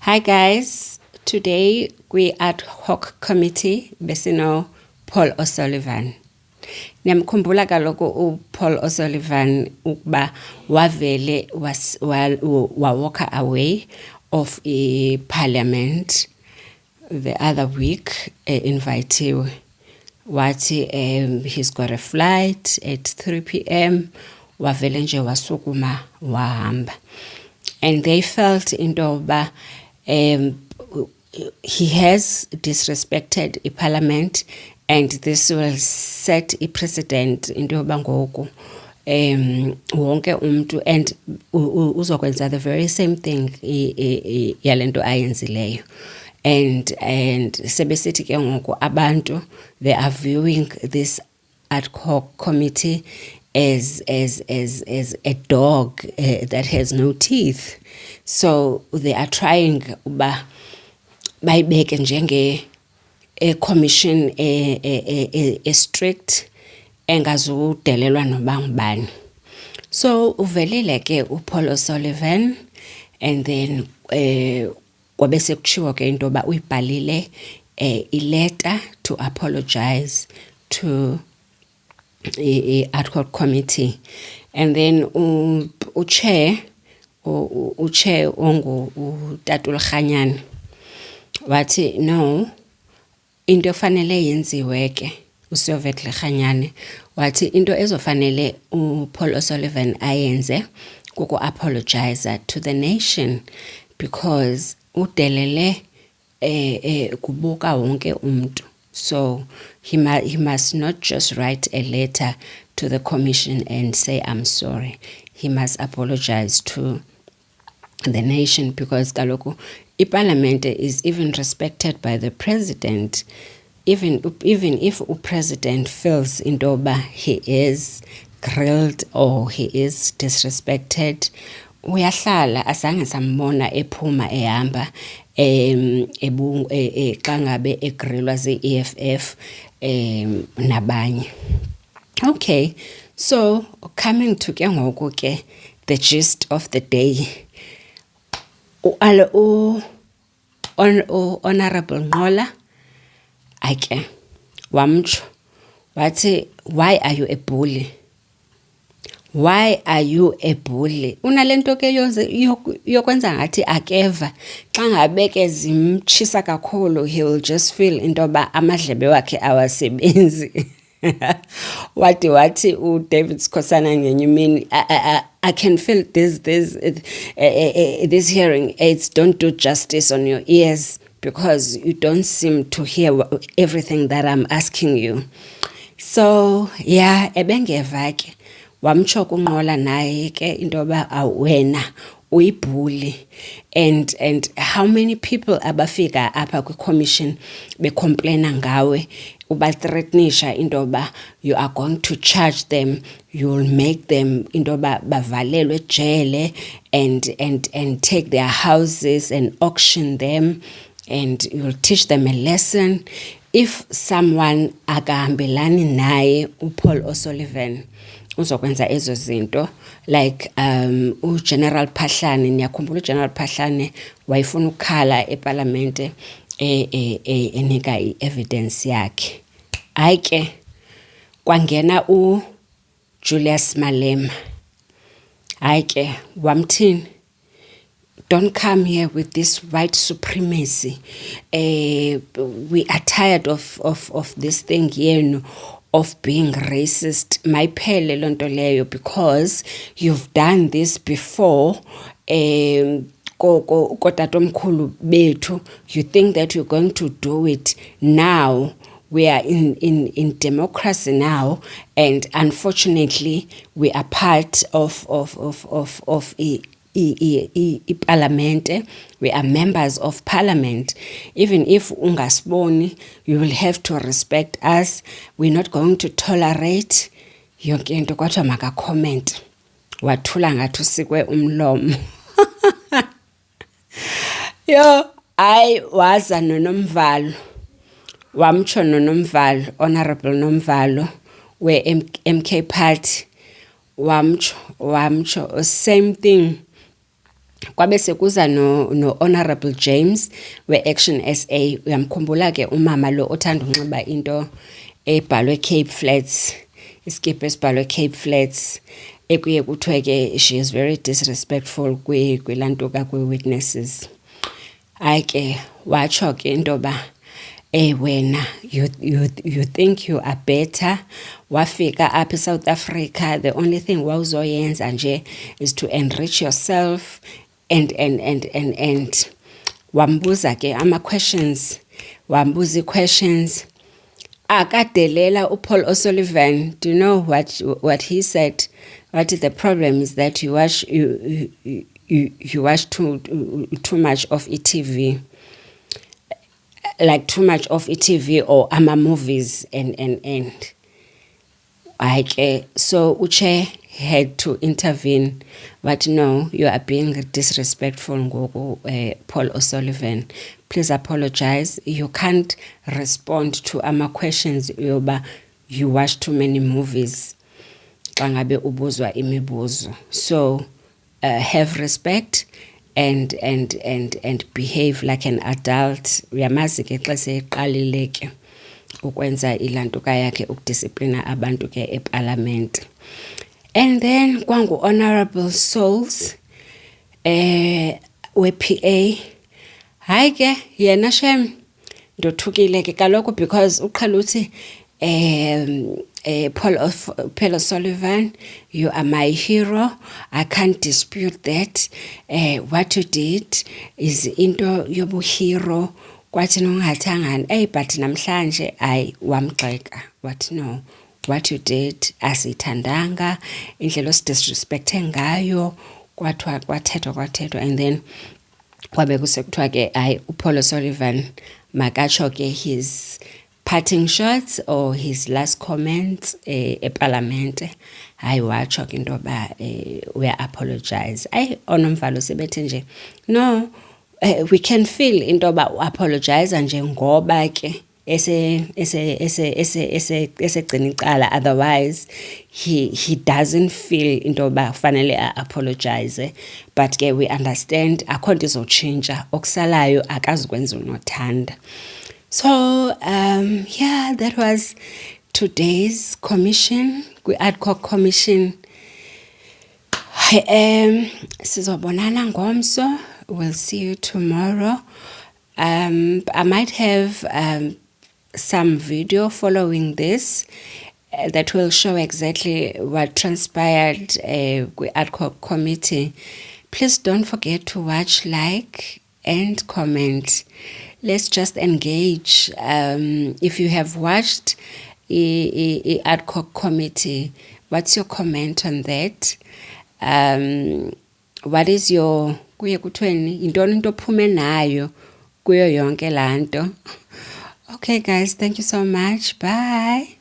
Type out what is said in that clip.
Hi guys, today we ad hoc committee besino Paul O'Sullivan. Niyamkhumbula kaloku Paul O'Sullivan ukuba wavele walk away of parliament the other week invitee wathi he's got a flight at 3 p.m. wavele nje wasukuma wahamba. And they felt intoba he has disrespected a parliament and this will set a precedent intoba ngoku wonke umuntu and uzokwenza the very same thing yalento ayenzileyo. And sebesithi ke ngoku abantu they are viewing this ad hoc committee as a dog that has no teeth. So they are trying uba bayibeke njenge a commission a strict engazudelelwa noba ngubani. So uvelile ke uPaul O'Sullivan and then kwabe sekuchiwo ke into ba uyibhalile a letter to apologize to ad hoc committee. And then uchair ongu uTatul Khanyane wathi no into efanele yenziwe ke uSovet Khanyane wathi into ezofanele uPaul O'Sullivan ayenze kuku apologize to the nation because udelele kubuka wonke umuntu. So he must not just write a letter to the commission and say I'm sorry. He must apologize to the nation because kaloku iparliament is even respected by the president. Even if a president feels intoba he is grilled or he is disrespected, uyahlala azange sambona ephuma ehamba xa ngabe egrillwa ze-EFF nabanye. Okay, so coming to ke ngoku ke the gist of the day. Honorable Nqola ake wamtsho wathi why are you a bully? Why are you a bully? Unalento ke yokwenza ngathi akeva xa ngabe ke zimtshisa kakhulu he'll just feel intoba amadlebe wakhe awasebenzi. Wathi uDavid Skhosana ngenye imini I can feel this hearing aids don't do justice on your ears because you don't seem to hear everything that I'm asking you. So yeah, ebengeva ke wamtsho kuNqola naye ke intoba wena uyibhuli and how many people abafika apha kwi-commission becomplaina ngawe ubathreatenisha intoba you are going to charge them, you'll make them intoba bavalelwe ejele and take their houses and auction them and you'll teach them a lesson. If someone akahambelani naye uPaul O'Sullivan uzokwenza ezo zinto like uGeneral Phahlane, niyakhumbula uGeneral Phahlane wayefuna ukukhala eParliament enika i-evidence yakhe. Hayi ke kwangena uJulius Malema. Hayi ke wamthini, don't come here with this white supremacy. We are tired of this thing here of being racist. Mayiphele lonto leyo because you've done this before. Kotatomkhulu bethu, you think that you're going to do it now. We are in democracy now, and unfortunately, we are part of parliament. We are members of parliament. Even if ungasiboni, you will have to respect us. We're not going to tolerate yonke into kwathiwa maka comment. Wathula ngathi usikwe umlomo. Yo, I waza noNomvalo. Wamtsho noNomvalo, Honorable Nomvalo, we MK Party. Wamtsho, same thing. kwabe sekuza no Honorable James we-Action SA. Uyamkhumbula ke umama lo othanda unxiba into ebhalwe Cape Flats, iskipho esibhalwe Cape Flats, ekuye kuthiwe ke she is very disrespectful kwilantuka kwi-witnesses. Hayi ke watsho ke into yoba wena you think you are better. Wafika apha eSouth Africa, the only thing wawuzoyenza nje is to enrich yourself and wambuza ke ama-questions, wambuza i-questions. Akadelela uPaul O'Sullivan. Do you know what he said? What the problem is that you watch too much of e-TV, like too much of e-TV or movies and so Uche had to intervene, but no, you are being disrespectful, Ngogo, Paul O'Sullivan. Please apologize. You can't respond to questions yoba you watch too many movies. Bangabe ubuzwa imibuzo. So have respect and behave like an adult. Uyamazi ke xa seqalile ke ukwenza ilantuka yakhe ukudisciplina abantu ke eParliament. And then kwangu Honorable Souls we-PA. Hayi ke yena shem ndothukile ke kaloku because uqala uthi Paul O'Sullivan, you are my hero. I can't dispute that. What you did is into yobuhero. Kwathi nongathangani but namhlanje wamgxeka wathi no, what you did asithandanga, indlela osidisrespecte ngayo, kwathethwa and then kwabe kusekuthiwa ke uPaul O'Sullivan makatsho ke his parting shots or his last comments eParliament. Hayi watsho ke into yoba uya-apologize. Onomvalo sebethe nje no, we can feel into yoba u-apologize nje ngoba ke esegcina icala, otherwise he doesn't feel into yoba kufanele a-apologize. But ke we understand akho nto izotshintsha, okusalayo akazukwenza unothanda. So yeah, that was today's commission, kwi-ad hoc commission. Sizobonana ngomso. We'll see you tomorrow. I might have some video following this that will show exactly what transpired with ad hoc committee. Please don't forget to watch, like, and comment. Let's just engage. If you have watched ad hoc committee, what's your comment on that? What is your kuye kuthweni yintoni into ophume nayo kuyo yonke lanto? Okay guys, thank you so much. Bye.